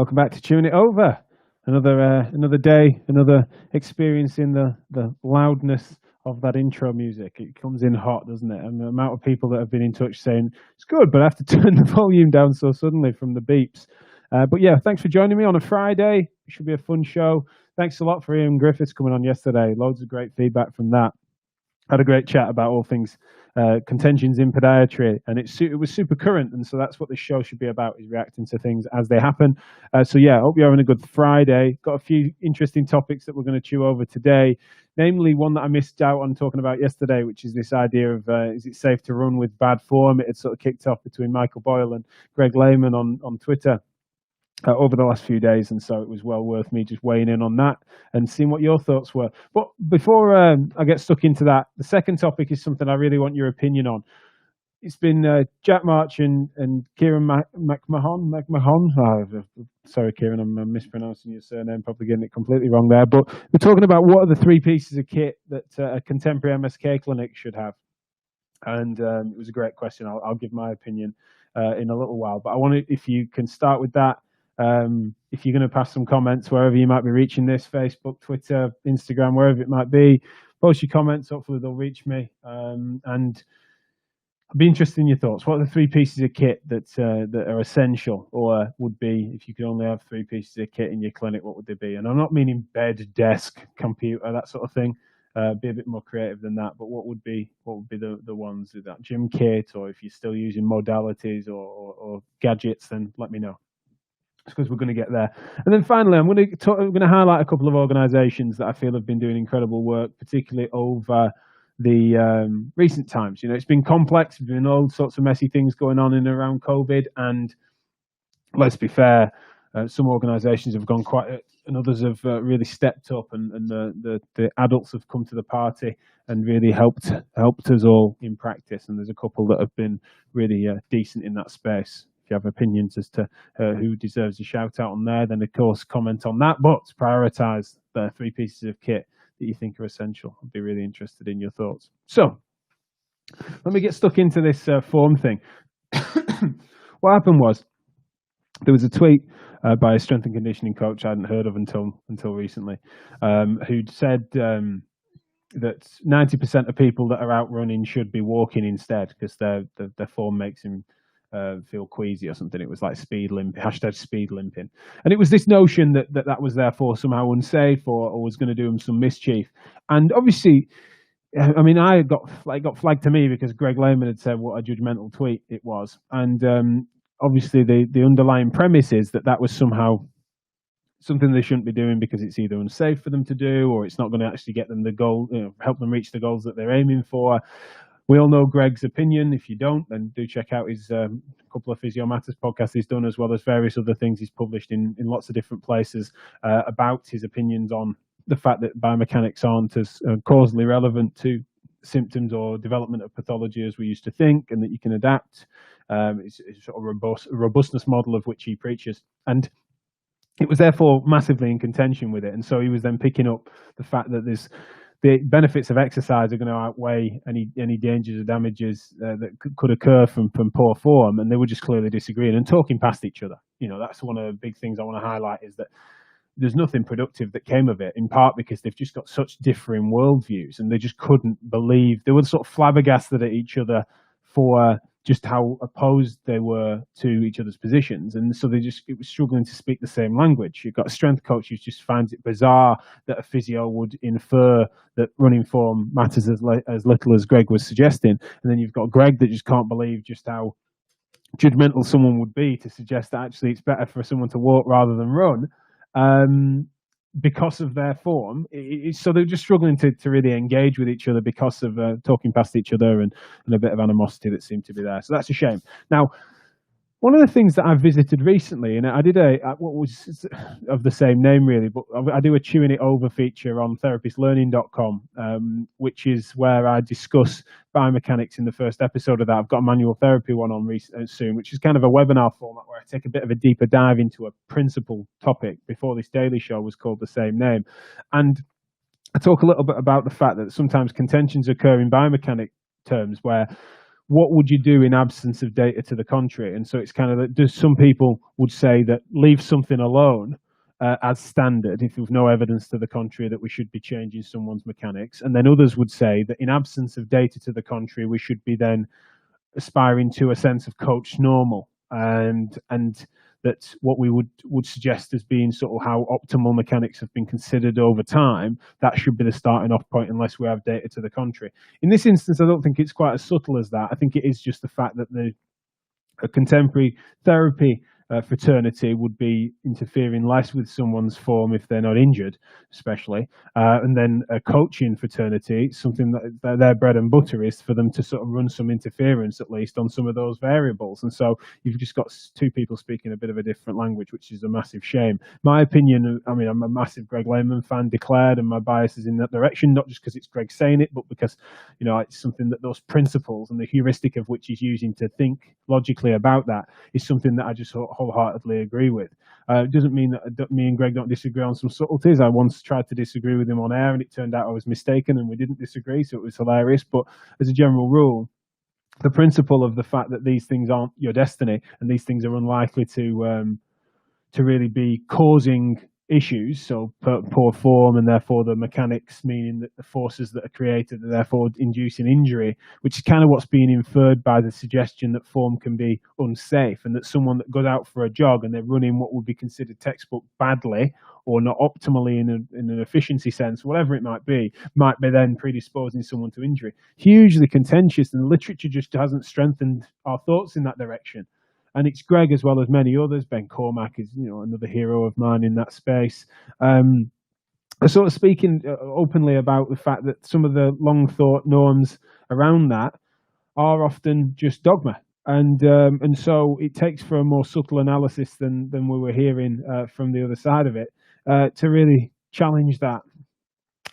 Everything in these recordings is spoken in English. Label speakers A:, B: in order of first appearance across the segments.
A: Welcome back to Tune It Over. Another day, another experience in the loudness of that intro music. It comes in hot, doesn't it? And the amount of people that have been in touch saying it's good, but I have to turn the volume down so suddenly from the beeps. But yeah, thanks for joining me on a Friday. It should be a fun show. Thanks a lot for Ian Griffiths coming on yesterday. Loads of great feedback from that. Had a great chat about all things contentions in podiatry, and it was super current, and so that's what this show should be about, is reacting to things as they happen. So yeah, I hope you're having a good Friday. Got a few interesting topics that we're going to chew over today, namely one that I missed out on talking about yesterday, which is this idea of is it safe to run with bad form? It had sort of kicked off between Michael Boyle and Greg Lehman on Twitter over the last few days, and so it was well worth me just weighing in on that and seeing what your thoughts were. But before I get stuck into that, the second topic is something I really want your opinion on. It's been Jack March and Kieran McMahon. Oh, sorry, Kieran, I'm mispronouncing your surname, probably getting it completely wrong there. But we're talking about what are the three pieces of kit that a contemporary MSK clinic should have. And it was a great question. I'll give my opinion in a little while. But I want to, if you can start with that. If you're going to pass some comments wherever you might be reaching this, Facebook, Twitter, Instagram, wherever it might be, post your comments. Hopefully they'll reach me. And I'd be interested in your thoughts. What are the three pieces of kit that are essential, or would be, if you could only have three pieces of kit in your clinic, what would they be? And I'm not meaning bed, desk, computer, that sort of thing. Be a bit more creative than that. But what would be the ones with that gym kit, or if you're still using modalities or gadgets, then let me know. Because we're going to get there. And then finally, I'm going to highlight a couple of organisations that I feel have been doing incredible work, particularly over the recent times. You know, it's been complex. There's been all sorts of messy things going on in and around COVID. And let's be fair, some organisations have gone and others have really stepped up, and the adults have come to the party and really helped us all in practice. And there's a couple that have been really decent in that space. You have opinions as to who deserves a shout out on there, then of course comment on that, but prioritize the three pieces of kit that you think are essential. I'd be really interested in your thoughts. So let me get stuck into this form thing. What happened was there was a tweet by a strength and conditioning coach I hadn't heard of until recently, who'd said that 90% of people that are out running should be walking instead, because their form makes him feel queasy or something. It was like speed limping, #speed limping. And it was this notion that was therefore somehow unsafe or was going to do him some mischief. And obviously, I mean, I got flagged to me because Greg Lehman had said what a judgmental tweet it was. And obviously the underlying premise is that was somehow something they shouldn't be doing because it's either unsafe for them to do, or it's not going to actually get them the goal, help them reach the goals that they're aiming for. We all know Greg's opinion. If you don't, then do check out his couple of Physio Matters podcasts he's done, as well as various other things he's published in lots of different places about his opinions on the fact that biomechanics aren't as causally relevant to symptoms or development of pathology as we used to think, and that you can adapt. It's sort of robustness model of which he preaches. And it was therefore massively in contention with it. And so he was then picking up the fact that the benefits of exercise are going to outweigh any dangers or damages that could occur from poor form, and they were just clearly disagreeing and talking past each other. You know, that's one of the big things I want to highlight, is that there's nothing productive that came of it, in part because they've just got such differing worldviews, and they just couldn't believe, they were sort of flabbergasted at each other for just how opposed they were to each other's positions. And so it was struggling to speak the same language. You've got a strength coach who just finds it bizarre that a physio would infer that running form matters as little as Greg was suggesting. And then you've got Greg that just can't believe just how judgmental someone would be to suggest that actually it's better for someone to walk rather than run. Because of their form. So they're just struggling to really engage with each other because of talking past each other and a bit of animosity that seemed to be there. So that's a shame. Now, one of the things that I visited recently, and I did what was of the same name really, but I do a Chewing It Over feature on therapistlearning.com, which is where I discuss biomechanics in the first episode of that. I've got a manual therapy one on soon, which is kind of a webinar format where I take a bit of a deeper dive into a principal topic. Before this daily show was called the same name. And I talk a little bit about the fact that sometimes contentions occur in biomechanic terms where what would you do in absence of data to the contrary? And so it's kind of that some people would say that leave something alone as standard if there's no evidence to the contrary that we should be changing someone's mechanics. And then others would say that in absence of data to the contrary, we should be then aspiring to a sense of coach normal, and that what we would suggest as being sort of how optimal mechanics have been considered over time, that should be the starting off point unless we have data to the contrary. In this instance, I don't think it's quite as subtle as that. I think it is just the fact that a contemporary therapy fraternity would be interfering less with someone's form if they're not injured, especially. And then a coaching fraternity, something that their bread and butter is for them to sort of run some interference, at least, on some of those variables. And so you've just got two people speaking a bit of a different language, which is a massive shame. My opinion, I mean, I'm a massive Greg Lehman fan, declared, and my bias is in that direction, not just because it's Greg saying it, but because, you know, it's something that those principles and the heuristic of which he's using to think logically about that is something that I just wholeheartedly agree with. It doesn't mean that me and Greg don't disagree on some subtleties. I once tried to disagree with him on air, and it turned out I was mistaken, and we didn't disagree, so it was hilarious. But as a general rule, the principle of the fact that these things aren't your destiny and these things are unlikely to really be causing issues, so poor form, and therefore the mechanics, meaning that the forces that are created are therefore inducing injury, which is kind of what's being inferred by the suggestion that form can be unsafe, and that someone that goes out for a jog and they're running what would be considered textbook badly or not optimally in an efficiency sense, whatever it might be then predisposing someone to injury. Hugely contentious, and the literature just hasn't strengthened our thoughts in that direction. And it's Greg, as well as many others. Ben Cormack is, you know, another hero of mine in that space. Sort of speaking openly about the fact that some of the long thought norms around that are often just dogma. And so it takes for a more subtle analysis than we were hearing from the other side of it to really challenge that.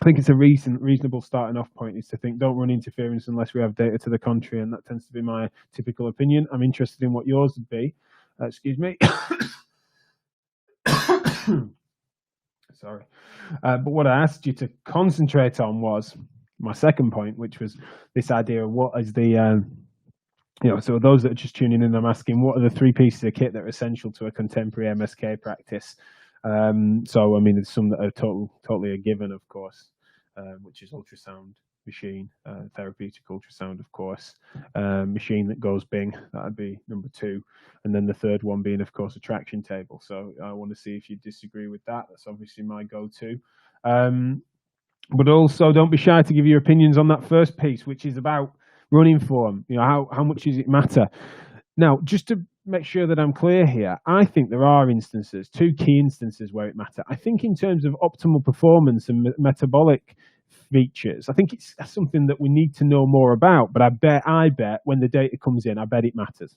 A: I think it's a reasonable starting off point is to think don't run interference unless we have data to the contrary, and that tends to be my typical opinion. I'm interested in what yours would be. Excuse me. Sorry. But what I asked you to concentrate on was my second point, which was this idea of what is the, you know, so those that are just tuning in, I'm asking what are the three pieces of kit that are essential to a contemporary MSK practice? So, I mean, there's some that are totally a given, of course, which is ultrasound machine, therapeutic ultrasound, of course, machine that goes Bing, that would be number 2. And then the third one being, of course, a traction table. So I want to see if you disagree with that. That's obviously my go-to. But also don't be shy to give your opinions on that first piece, which is about running form. You know, how much does it matter? Now, just to make sure that I'm clear here, I think there are instances, 2 key instances where it matters. I think in terms of optimal performance and metabolic features, I think it's something that we need to know more about, but I bet when the data comes in, I bet it matters.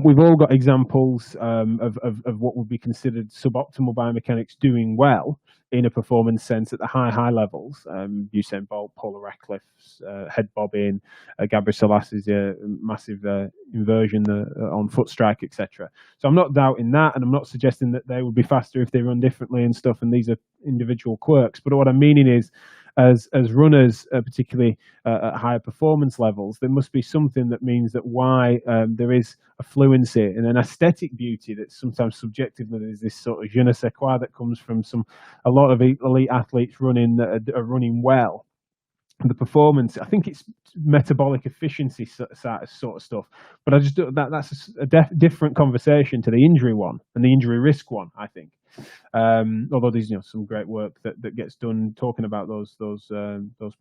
A: We've all got examples of what would be considered suboptimal biomechanics doing well in a performance sense at the high levels. Usain Bolt, Paula Radcliffe's head bobbing, Gabriel Selassie's massive inversion on foot strike, etc. So I'm not doubting that, and I'm not suggesting that they would be faster if they run differently and stuff, and these are individual quirks. But what I'm meaning is, as runners, particularly at higher performance levels, there must be something that means that why there is a fluency and an aesthetic beauty that's sometimes subjective. There's this sort of je ne sais quoi that comes from a lot of elite athletes running that are running well. The performance, I think it's metabolic efficiency sort of stuff, but I just that's a different conversation to the injury one and the injury risk one, I think. Although there's, you know, some great work that gets done talking about those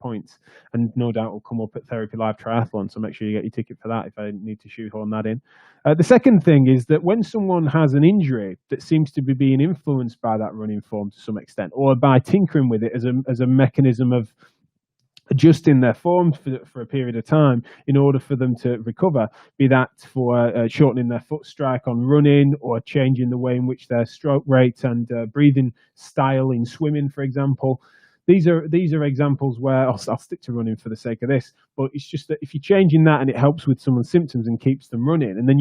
A: points, and no doubt will come up at Therapy Live Triathlon, so make sure you get your ticket for that if I need to shoehorn that in. The second thing is that when someone has an injury that seems to be being influenced by that running form to some extent, or by tinkering with it as a mechanism of adjusting their form for a period of time in order for them to recover, be that for shortening their foot strike on running, or changing the way in which their stroke rate and breathing style in swimming, for example. These are examples where I'll stick to running for the sake of this, but it's just that if you're changing that and it helps with someone's symptoms and keeps them running, and then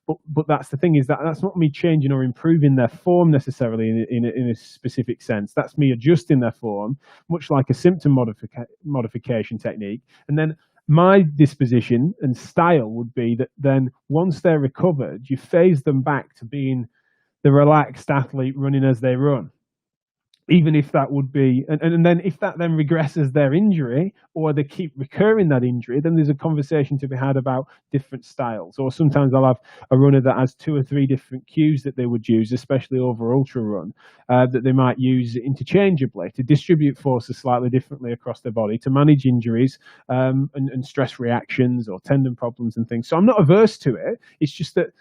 A: but that's the thing, is that's not me changing or improving their form necessarily in a specific sense. That's me adjusting their form, much like a symptom modification technique, and then My disposition and style would be that then once they're recovered, you phase them back to being the relaxed athlete running as they run. Even if that would be, and then if that then regresses their injury or they keep recurring that injury, then there's a conversation to be had about different styles. Or sometimes I'll have a runner that has 2 or 3 different cues that they would use, especially over ultra run, that they might use interchangeably to distribute forces slightly differently across their body to manage injuries and stress reactions or tendon problems and things. So I'm not averse to it. It's just that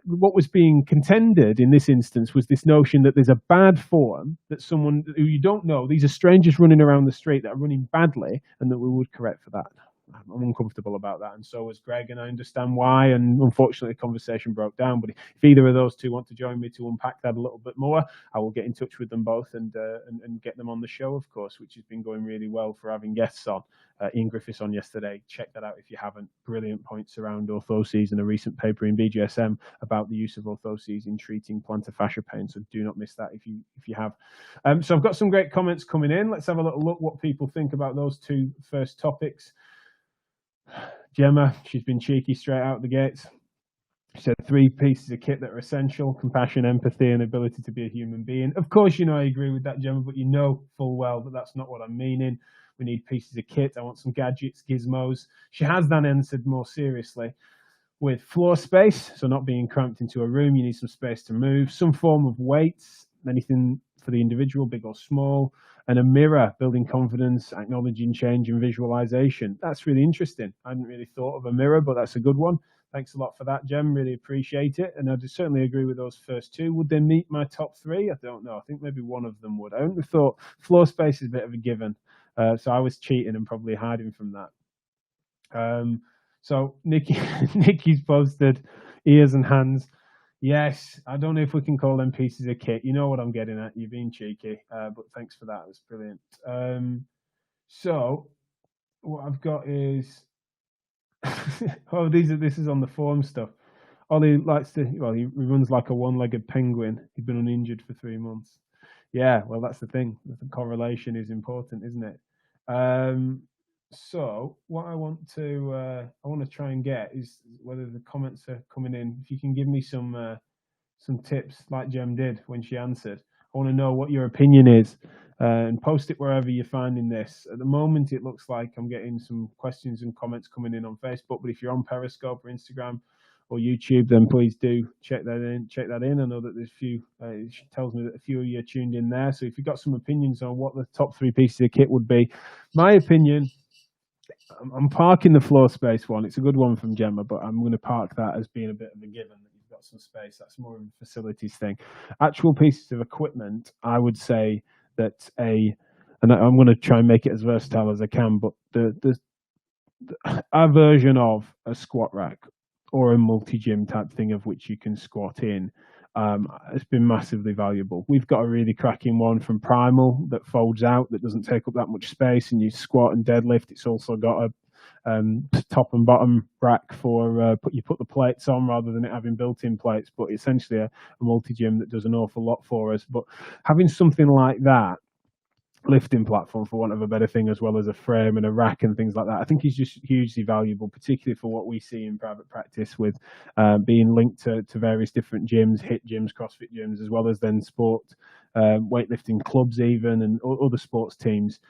A: what was being contended in this instance was this notion that there's a bad form, that someone who you don't know, these are strangers running around the street that are running badly, and that we would correct for that. I'm uncomfortable about that, and so was Greg, and I understand why, and unfortunately the conversation broke down. But if either of those two want to join me to unpack that a little bit more, I will get in touch with them both and get them on the show, of course, which has been going really well for having guests on. Ian Griffiths on yesterday. Check that out if you haven't. Brilliant points around orthoses and a recent paper in BJSM about the use of orthoses in treating plantar fascia pain. So do not miss that if you have. So I've got some great comments coming in. Let's have a little look what people think about those two first topics. Gemma, she's been cheeky straight out the gates. She said 3 pieces of kit that are essential: compassion, empathy, and ability to be a human being. Of course, I agree with that, Gemma, but you know full well that that's not what I'm meaning. We need pieces of kit. I want some gadgets, gizmos. She has then answered more seriously with floor space, so not being cramped into a room. You need some space to move, some form of weights, anything for the individual, big or small, and a mirror, building confidence, acknowledging change and visualization. That's really interesting. I hadn't really thought of a mirror, but that's a good one. Thanks a lot for that, Jem. Really appreciate it. And I certainly agree with those first 2. Would they meet my top 3? I don't know. I think maybe one of them would. I only thought floor space is a bit of a given. So I was cheating and probably hiding from that. So Nikki's posted ears and hands. Yes, I don't know if we can call them pieces of kit. You know what I'm getting at. You're being cheeky, but thanks for that. That's brilliant. So what I've got is oh, this is on the form stuff. Ollie likes to, well, he runs like a one-legged penguin. He's been uninjured for 3 months. Yeah, well, that's the thing. The correlation is important, isn't it? So what I want to try and get is whether the comments are coming in. If you can give me some tips, like Jem did when she answered. I want to know what your opinion is, and post it wherever you're finding this. At the moment, it looks like I'm getting some questions and comments coming in on Facebook. But if you're on Periscope or Instagram or YouTube, then please do check that in. I know that there's a few. It tells me that a few of you are tuned in there. So if you've got some opinions on what the top 3 pieces of kit would be, my opinion. I'm parking the floor space one. It's a good one from Gemma, but I'm going to park that as being a bit of a given that you've got some space. That's more of a facilities thing. Actual pieces of equipment, I would say that and I'm going to try and make it as versatile as I can, but our version of a squat rack or a multi-gym type thing of which you can squat in, it's been massively valuable. We've got a really cracking one from Primal that folds out, that doesn't take up that much space, and you squat and deadlift. It's also got a top and bottom rack for you put the plates on rather than it having built-in plates, but essentially a multi-gym that does an awful lot for us. But having something like that, lifting platform, for want of a better thing, as well as a frame and a rack and things like that, I think is just hugely valuable, particularly for what we see in private practice with being linked to various different gyms, HIIT gyms, CrossFit gyms, as well as then sport, weightlifting clubs even, and other sports teams.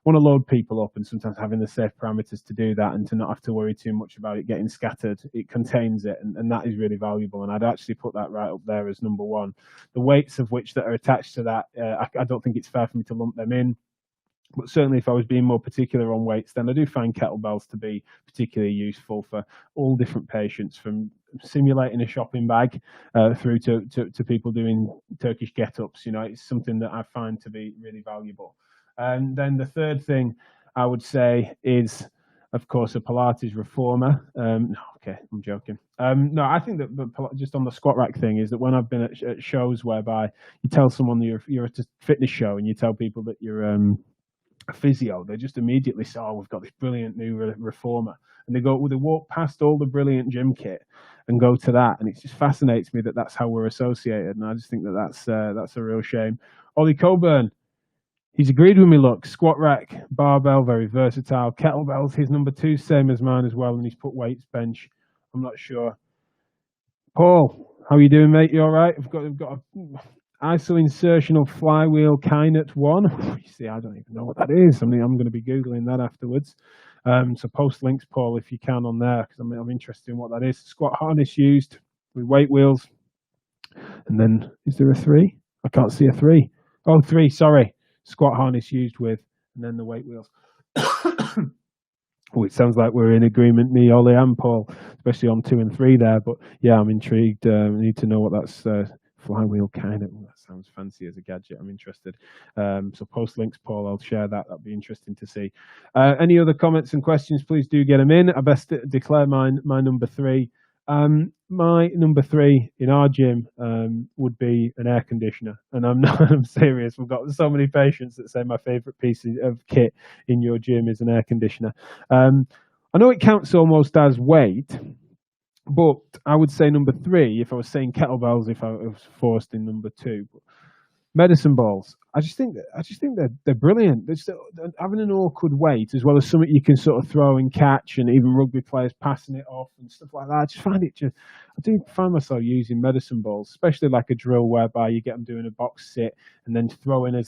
A: Want to load people up, and sometimes having the safe parameters to do that and to not have to worry too much about it getting scattered. It contains it, and that is really valuable. And I'd actually put that right up there as number 1. The weights of which that are attached to that, I don't think it's fair for me to lump them in. But certainly if I was being more particular on weights, then I do find kettlebells to be particularly useful for all different patients, from simulating a shopping bag through to people doing Turkish get-ups. It's something that I find to be really valuable. And then the third thing I would say is, of course, a Pilates Reformer. No, okay, I'm joking. No, I think that just on the squat rack thing is that when I've been at shows whereby you tell someone that you're at a fitness show and you tell people that you're a physio, they just immediately say, "Oh, we've got this brilliant new Reformer," and they walk past all the brilliant gym kit and go to that, and it just fascinates me that that's how we're associated, and I just think that that's a real shame. Ollie Coburn. He's agreed with me, look. Squat rack, barbell, very versatile. Kettlebells, his number 2, same as mine as well. And he's put weights bench. I'm not sure. Paul, how are you doing, mate? You all right? I've got a iso-insertional flywheel Kinet 1. You see, I don't even know what that is. I mean, I'm going to be Googling that afterwards. So post links, Paul, if you can on there, because I'm interested in what that is. Squat harness used with weight wheels. And then, is there a 3? I can't see a 3. Oh, 3, sorry. Squat harness used with, and then the weight wheels. Oh, it sounds like we're in agreement, me, Ollie, and Paul, especially on 2 and 3 there. But yeah, I'm intrigued. I need to know what that's flywheel kind of. That sounds fancy as a gadget. I'm interested. So post links, Paul. I'll share that. That'd be interesting to see. Any other comments and questions? Please do get them in. I best declare my number 3. My number 3 in our gym would be an air conditioner, and I'm serious. We've got so many patients that say my favorite piece of kit in your gym is an air conditioner. I know it counts almost as weight, but I would say number 3 if I was saying kettlebells, if I was forced in number 2. But medicine balls, I just think they're brilliant. They're having an awkward weight as well as something you can sort of throw and catch, and even rugby players passing it off and stuff like that. I do find myself using medicine balls, especially like a drill whereby you get them doing a box sit and then throwing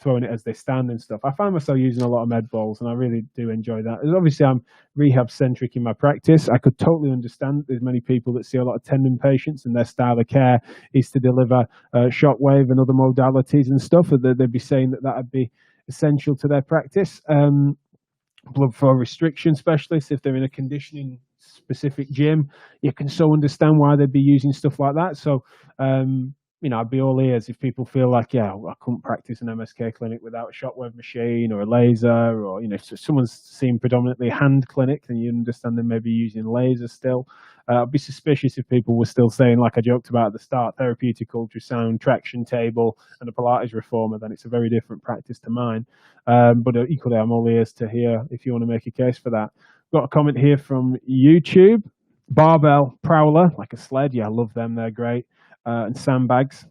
A: throwing it as they stand and stuff. I find myself using a lot of med balls, and I really do enjoy that. And obviously, I'm rehab centric in my practice. I could totally understand there's many people that see a lot of tendon patients, and their style of care is to deliver shockwave and other modalities and stuff. They'd be saying that would be essential to their practice. Blood flow restriction specialists, if they're in a conditioning specific gym, you can so understand why they'd be using stuff like that. So, I'd be all ears if people feel like, I couldn't practice an MSK clinic without a shockwave machine or a laser, or, if someone's seen predominantly hand clinic, then you understand they may be using laser still. I'd be suspicious if people were still saying, like I joked about at the start, therapeutic ultrasound, traction table, and a Pilates reformer. Then it's a very different practice to mine. But equally, I'm all ears to hear if you want to make a case for that. Got a comment here from YouTube. Barbell Prowler, like a sled. Yeah, I love them. They're great. And sandbags.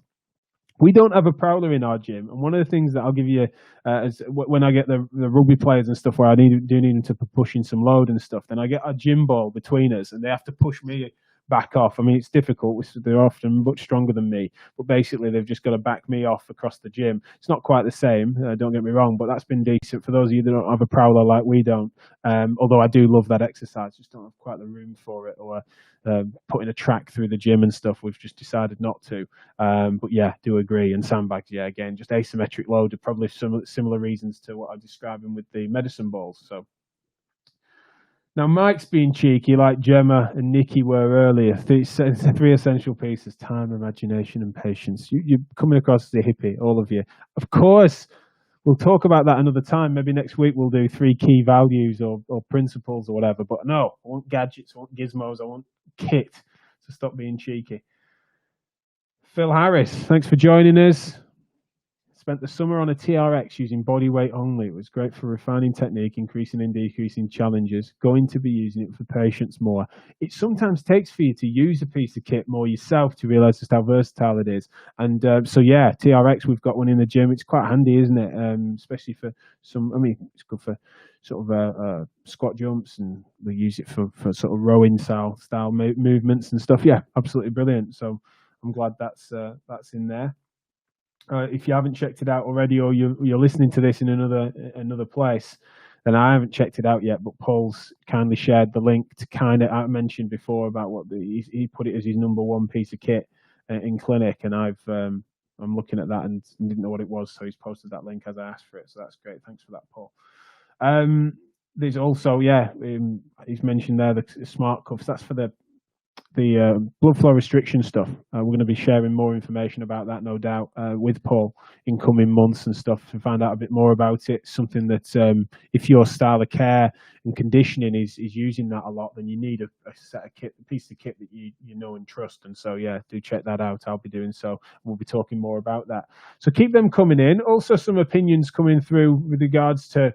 A: We don't have a prowler in our gym, and one of the things that I'll give you is when I get the rugby players and stuff where I do need them to push in some load and stuff, then I get a gym ball between us, and they have to push me back off. I mean, it's difficult. They're often much stronger than me, but basically they've just got to back me off across the gym. It's not quite the same, don't get me wrong, but that's been decent for those of you that don't have a prowler like we don't. Although I do love that exercise, just don't have quite the room for it, or putting a track through the gym and stuff. We've just decided not to. But yeah, do agree. And sandbags, yeah, again, just asymmetric load are probably similar reasons to what I'm describing with the medicine balls. So. Now, Mike's being cheeky, like Gemma and Nikki were earlier. 3 essential pieces: time, imagination, and patience. You're coming across as a hippie, all of you. Of course, we'll talk about that another time. Maybe next week we'll do 3 key values or principles or whatever. But no, I want gadgets, I want gizmos, I want kit. So stop being cheeky. Phil Harris, thanks for joining us. Spent the summer on a TRX using body weight only. It was great for refining technique, increasing and decreasing challenges. Going to be using it for patients more. It sometimes takes for you to use a piece of kit more yourself to realize just how versatile it is. And so yeah, TRX, we've got one in the gym. It's quite handy, isn't it? Especially for some, it's good for sort of squat jumps, and we use it for sort of rowing style movements and stuff. Yeah, absolutely brilliant. So I'm glad that's in there. If you haven't checked it out already, or you're listening to this in another place, then I haven't checked it out yet. But Paul's kindly shared the link to I mentioned before about what he put it as his number 1 piece of kit in clinic, and I'm looking at that and didn't know what it was, so he's posted that link as I asked for it. So that's great. Thanks for that, Paul. There's also he's mentioned there the smart cuffs. That's for the blood flow restriction stuff. We're going to be sharing more information about that, no doubt, with Paul in coming months and stuff to find out a bit more about it. Something that if your style of care and conditioning is using that a lot, then you need a set of kit, a piece of kit that you know and trust. And so, yeah, do check that out. I'll be doing so. We'll be talking more about that. So keep them coming in. Also, some opinions coming through with regards to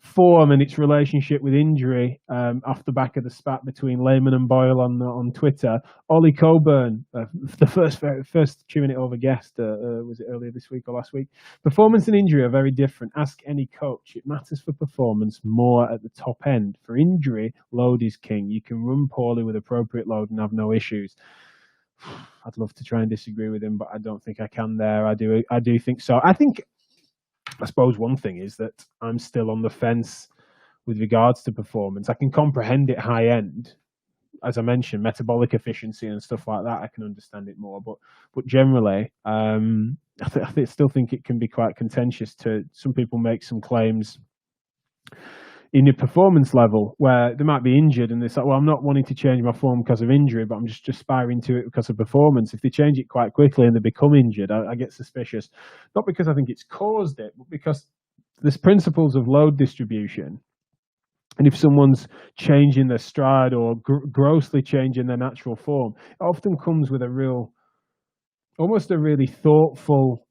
A: form and its relationship with injury off the back of the spat between Lehman and Boyle on Twitter. Ollie Coburn, the first 2-minute over guest, was it earlier this week or last week? Performance and injury are very different. Ask any coach. It matters for performance more at the top end. For injury, load is king. You can run poorly with appropriate load and have no issues. I'd love to try and disagree with him, but I don't think I can there. I do think so. I suppose one thing is that I'm still on the fence with regards to performance. I can comprehend it high end, as I mentioned, metabolic efficiency and stuff like that. I can understand it more, but generally, I still think it can be quite contentious. To some people make some claims in your performance level where they might be injured and they say, well, I'm not wanting to change my form because of injury, but I'm just aspiring to it because of performance. If they change it quite quickly and they become injured, I get suspicious. Not because I think it's caused it, but because there's principles of load distribution. And if someone's changing their stride or grossly changing their natural form, it often comes with almost a really thoughtful,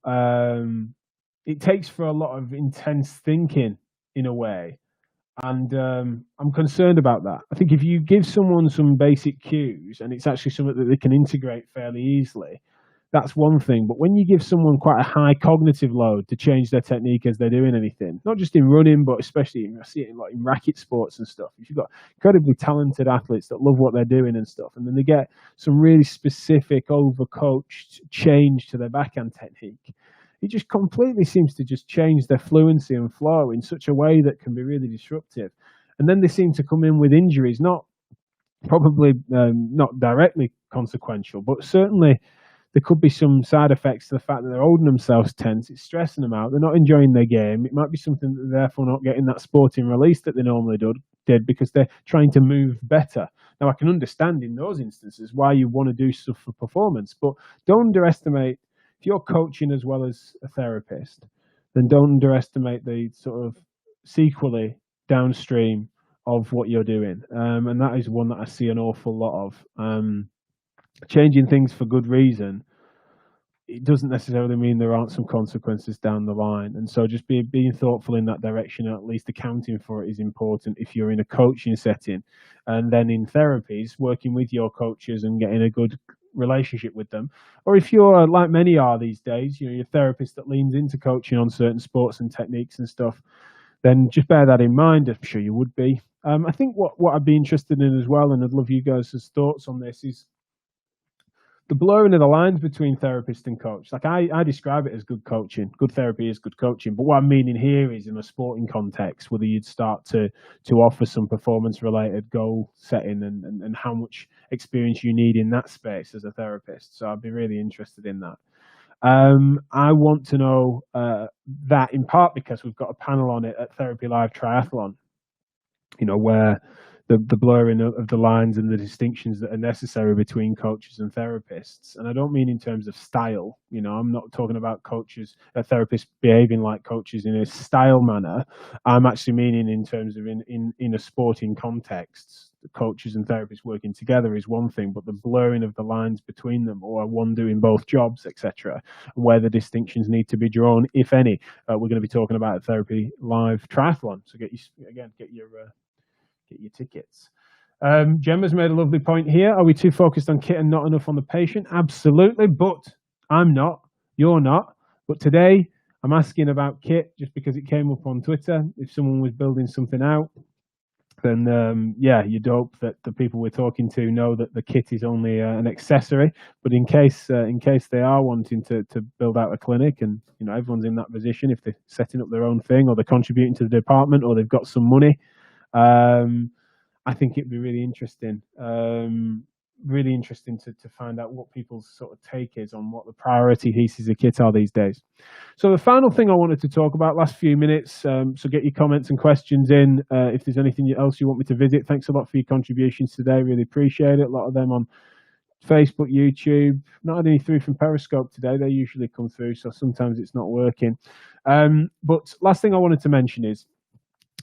A: it takes for a lot of intense thinking in a way. And I'm concerned about that. I think if you give someone some basic cues and it's actually something that they can integrate fairly easily, that's one thing. But when you give someone quite a high cognitive load to change their technique as they're doing anything, not just in running, but especially I see it in racket sports and stuff. If you've got incredibly talented athletes that love what they're doing and stuff, and then they get some really specific, overcoached change to their backhand technique, it just completely seems to just change their fluency and flow in such a way that can be really disruptive. And then they seem to come in with injuries, not directly consequential, but certainly there could be some side effects to the fact that they're holding themselves tense. It's stressing them out. They're not enjoying their game. It might be something that they're therefore not getting that sporting release that they normally did because they're trying to move better. Now, I can understand in those instances why you want to do stuff for performance, but don't underestimate. If you're coaching as well as a therapist, then don't underestimate the sort of sequelae downstream of what you're doing. And that is one that I see an awful lot of. Changing things for good reason, it doesn't necessarily mean there aren't some consequences down the line. And so just being thoughtful in that direction, and at least accounting for it, is important if you're in a coaching setting. And then in therapies, working with your coaches and getting a good relationship with them. Or if you're, like many are these days, you're a therapist that leans into coaching on certain sports and techniques and stuff, then just bear that in mind. I'm sure you would be. I think what I'd be interested in as well, and I'd love you guys' thoughts on this, is the blurring of the lines between therapist and coach. Like I describe it as good coaching. Good therapy is good coaching. But what I'm meaning here is in a sporting context, whether you'd start to offer some performance-related goal setting and how much experience you need in that space as a therapist. So I'd be really interested in that. I want to know that in part because we've got a panel on it at Therapy Live Triathlon, where the blurring of the lines and the distinctions that are necessary between coaches and therapists. And I don't mean in terms of style. I'm not talking about therapists behaving like coaches in a style manner. I'm actually meaning in terms of in a sporting context, the coaches and therapists working together is one thing, but the blurring of the lines between them, or one doing both jobs, etc., and where the distinctions need to be drawn, if any. We're going to be talking about Therapy Live Triathlon. So get your tickets. Gemma's made a lovely point here. Are we too focused on kit and not enough on the patient? Absolutely, but I'm not. You're not. But today, I'm asking about kit just because it came up on Twitter. If someone was building something out, then you'd hope that the people we're talking to know that the kit is only an accessory. But in case they are wanting to build out a clinic, and everyone's in that position, if they're setting up their own thing, or they're contributing to the department, or they've got some money, I think it'd be really interesting to find out what people's sort of take is on what the priority pieces of kit are these days. So the final thing I wanted to talk about, last few minutes, so get your comments and questions in if there's anything else you want me to visit. Thanks a lot for your contributions today, really appreciate it. A lot of them on Facebook, YouTube. Not had any through from Periscope today. They usually come through, so sometimes it's not working. But last thing I wanted to mention is,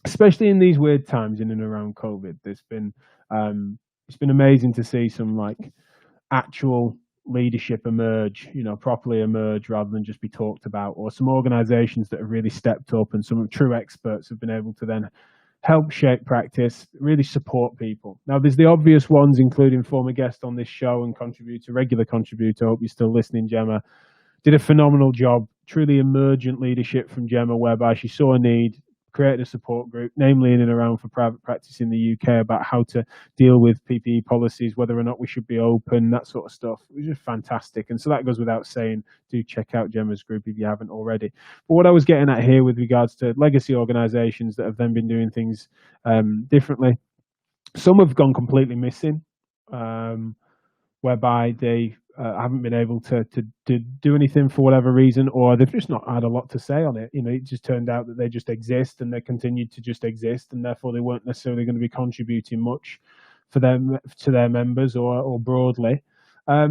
A: especially in these weird times in and around COVID, it's been amazing to see some actual leadership emerge, properly emerge rather than just be talked about, or some organizations that have really stepped up and some true experts have been able to then help shape practice, really support people. Now, there's the obvious ones, including former guest on this show and regular contributor. I hope you're still listening, Gemma. Did a phenomenal job, truly emergent leadership from Gemma, whereby she saw a need, created a support group, namely in and around for private practice in the UK, about how to deal with PPE policies, whether or not we should be open, that sort of stuff. It was just fantastic. And so that goes without saying, do check out Gemma's group if you haven't already. But what I was getting at here with regards to legacy organizations that have then been doing things differently, some have gone completely missing, whereby they haven't been able to do anything for whatever reason, or they've just not had a lot to say on it. It just turned out that they just exist and they continued to just exist, and therefore they weren't necessarily going to be contributing much for them to their members or broadly.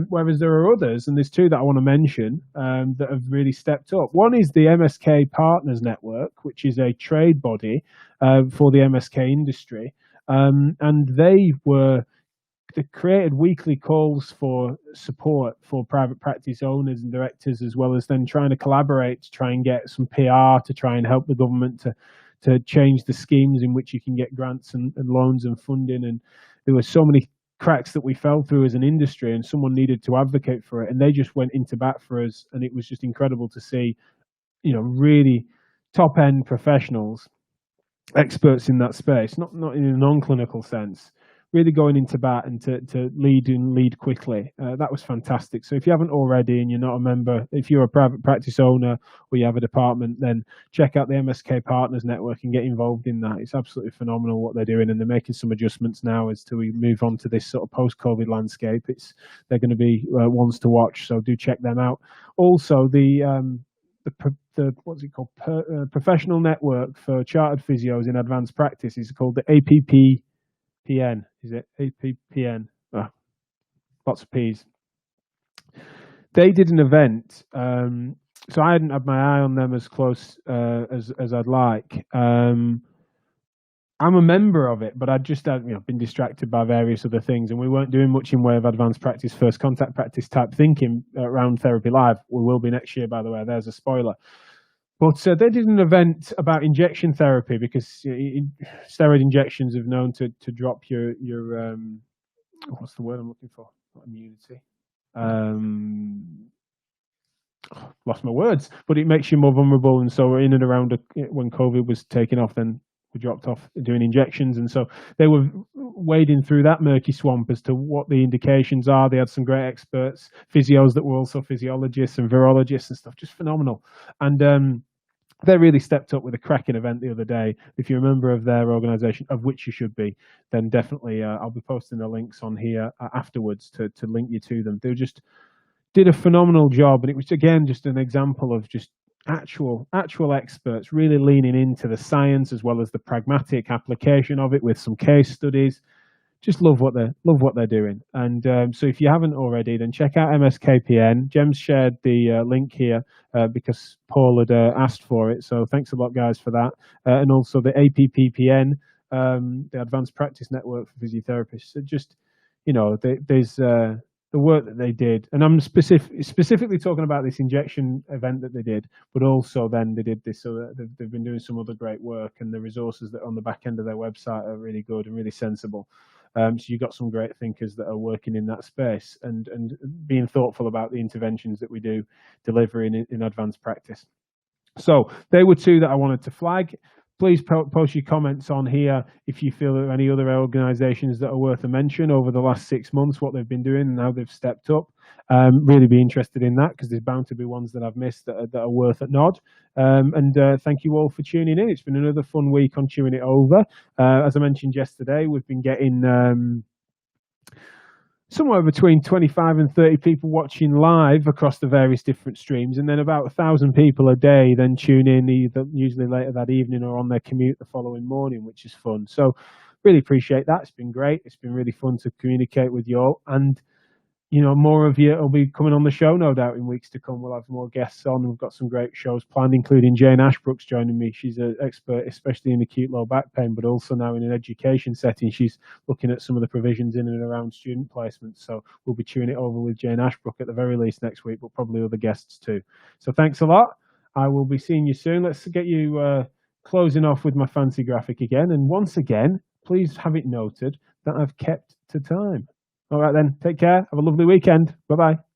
A: Whereas there are others, and there's two that I want to mention that have really stepped up. One is the Msk Partners Network, which is a trade body for the MSK industry, and they created weekly calls for support for private practice owners and directors, as well as then trying to collaborate to try and get some PR to try and help the government to change the schemes in which you can get grants and loans and funding. And there were so many cracks that we fell through as an industry, and someone needed to advocate for it, and they just went into bat for us. And it was just incredible to see, really top end professionals, experts in that space, not in a non-clinical sense, really going into bat and to lead quickly. That was fantastic. So if you haven't already and you're not a member, if you're a private practice owner or you have a department, then check out the Msk Partners Network and get involved in that. It's absolutely phenomenal what they're doing, and they're making some adjustments now as we move on to this sort of post-COVID landscape. They're going to be ones to watch, so do check them out. Also, the what's it called? Professional Network for Chartered Physios in Advanced Practice is called the APPN. Is it APPN? Oh, lots of P's. They did an event, so I hadn't had my eye on them as close as I'd like. I'm a member of it, but I'd just been distracted by various other things, and we weren't doing much in way of advanced practice, first contact practice type thinking around Therapy Live. We will be next year, by the way. There's a spoiler. But they did an event about injection therapy, because steroid injections have known to drop your what's the word I'm looking for? Not immunity. Lost my words. But it makes you more vulnerable, and so in and around when COVID was taking off, then we dropped off doing injections, and so they were wading through that murky swamp as to what the indications are. They had some great experts, physios that were also physiologists and virologists and stuff, just phenomenal. And they really stepped up with a cracking event the other day. If you're a member of their organization, of which you should be, then definitely I'll be posting the links on here afterwards to link you to them. They just did a phenomenal job, and it was, again, just an example of just actual experts really leaning into the science as well as the pragmatic application of it with some case studies. Just love what they're doing. And so if you haven't already, then check out MSKPN. Jem's shared the link here because Paul had asked for it. So thanks a lot, guys, for that. And also the APPPN, the Advanced Practice Network for Physiotherapists. So just, there's the work that they did. And I'm specifically talking about this injection event that they did, but also then they did this. So they've been doing some other great work, and the resources that are on the back end of their website are really good and really sensible. So you've got some great thinkers that are working in that space and being thoughtful about the interventions that we do deliver in advanced practice. So they were two that I wanted to flag. Please post your comments on here if you feel there are any other organisations that are worth a mention over the last 6 months, what they've been doing and how they've stepped up. Really be interested in that, because there's bound to be ones that I've missed that are worth a nod. Thank you all for tuning in. It's been another fun week on Chewing It Over. As I mentioned yesterday, we've been getting somewhere between 25 and 30 people watching live across the various different streams, and then about 1,000 people a day then tune in usually later that evening or on their commute the following morning, which is fun. So really appreciate that. It's been great. It's been really fun to communicate with you all. And more of you will be coming on the show, no doubt, in weeks to come. We'll have more guests on. We've got some great shows planned, including Jane Ashbrook's joining me. She's an expert, especially in acute low back pain, but also now in an education setting. She's looking at some of the provisions in and around student placements. So we'll be chewing it over with Jane Ashbrook at the very least next week, but probably other guests too. So thanks a lot. I will be seeing you soon. Let's get you closing off with my fancy graphic again. And once again, please have it noted that I've kept to time. All right then, take care. Have a lovely weekend. Bye-bye.